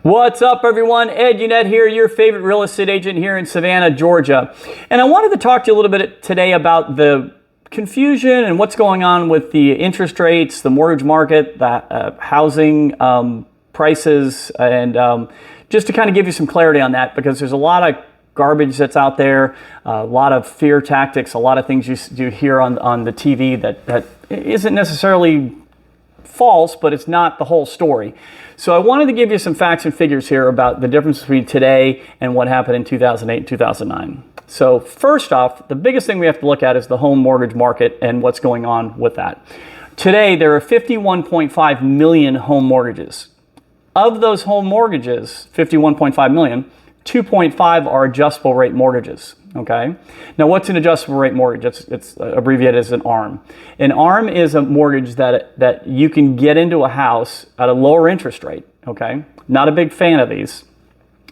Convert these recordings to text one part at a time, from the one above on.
What's up, everyone? Ed Unett here, your favorite real estate agent here in Savannah, Georgia. And I wanted to talk to you a little bit today about the confusion and what's going on with the interest rates, the mortgage market, the housing prices, and just to kind of give you some clarity on that, because there's a lot of garbage that's out there, a lot of fear tactics, a lot of things you hear on the TV that isn't necessarily false, but it's not the whole story. So I wanted to give you some facts and figures here about the difference between today and what happened in 2008 and 2009. So first off, the biggest thing we have to look at is the home mortgage market and what's going on with that. Today, there are 51.5 million home mortgages. Of those home mortgages, 51.5 million, 2.5 are adjustable rate mortgages. Okay. Now, what's an adjustable rate mortgage? It's abbreviated as an ARM. An ARM is a mortgage that you can get into a house at a lower interest rate. Okay. Not a big fan of these,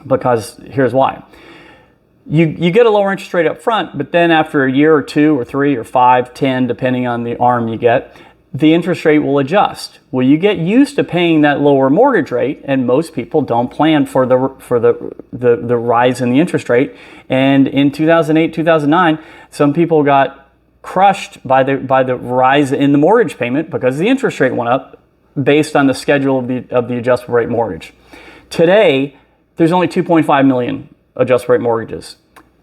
because here's why. You get a lower interest rate up front, but then after a year or 2 or 3 or 5, 10, depending on the ARM you get, the interest rate will adjust. Well, you get used to paying that lower mortgage rate, and most people don't plan for the rise in the interest rate. And in 2008, 2009, some people got crushed by the rise in the mortgage payment because the interest rate went up based on the schedule of the adjustable rate mortgage. Today, there's only 2.5 million adjustable rate mortgages.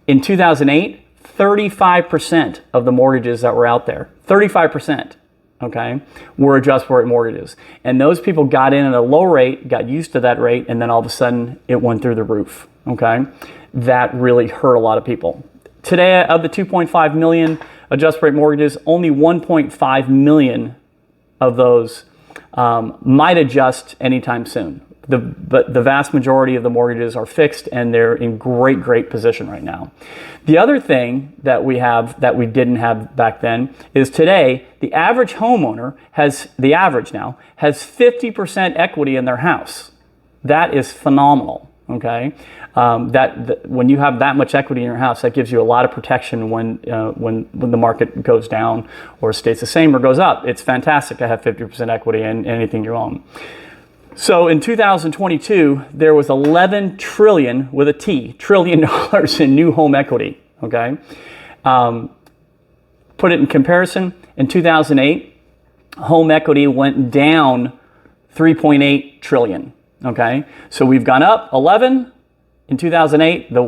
In 2008, 35% of the mortgages that were out there, 35%. Okay, were adjustable rate mortgages. And those people got in at a low rate, got used to that rate, and then all of a sudden it went through the roof. Okay, that really hurt a lot of people. Today, of the 2.5 million adjustable rate mortgages, only 1.5 million of those might adjust anytime soon. But the vast majority of the mortgages are fixed, and they're in great position right now. The other thing that we have that we didn't have back then is today, the average homeowner has 50% equity in their house. That is phenomenal. Okay, when you have that much equity in your house, that gives you a lot of protection when the market goes down or stays the same or goes up. It's fantastic to have 50% equity in anything you own. So in 2022, there was 11 trillion with a T, trillion dollars in new home equity. Okay, put it in comparison. In 2008, home equity went down 3.8 trillion. Okay, so we've gone up 11 in 2008. The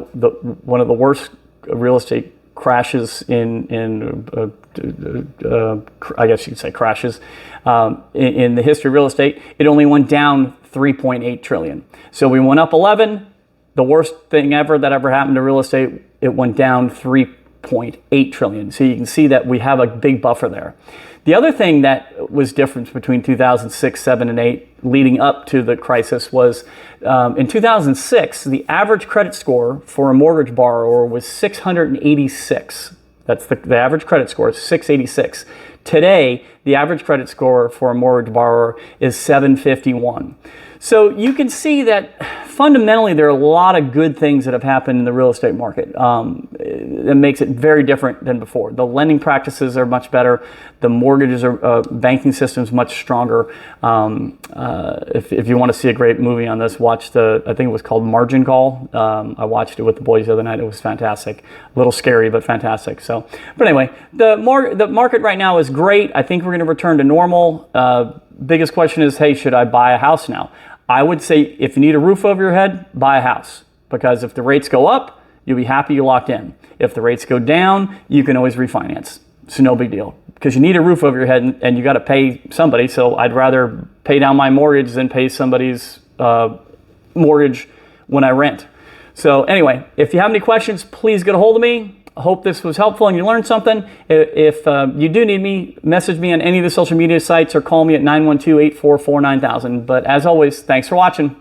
one of the worst real estate crashes I guess you could say crashes in the history of real estate. It only went down 3.8 trillion. So we went up 11. The worst thing ever that ever happened to real estate, it went down 3.8 trillion. So you can see that we have a big buffer there. The other thing that was different between 2006, 7, and 8 leading up to the crisis was in 2006, the average credit score for a mortgage borrower was 686. That's the average credit score is 686. Today, the average credit score for a mortgage borrower is 751. So you can see that fundamentally there are a lot of good things that have happened in the real estate market. It makes it very different than before. The lending practices are much better. The mortgages are banking system's much stronger. If you want to see a great movie on this, watch I think it was called Margin Call. I watched it with the boys the other night. It was fantastic. A little scary, but fantastic. But anyway, the market right now is great. I think we're going to return to normal. Biggest question is, hey, should I buy a house now? I would say if you need a roof over your head, buy a house. Because if the rates go up, you'll be happy you locked in. If the rates go down, you can always refinance. It's no big deal. Because you need a roof over your head and you got to pay somebody. So I'd rather pay down my mortgage than pay somebody's mortgage when I rent. So anyway, if you have any questions, please get a hold of me. I hope this was helpful and you learned something. If you do need me, message me on any of the social media sites or call me at 912-844-9000. But as always, thanks for watching.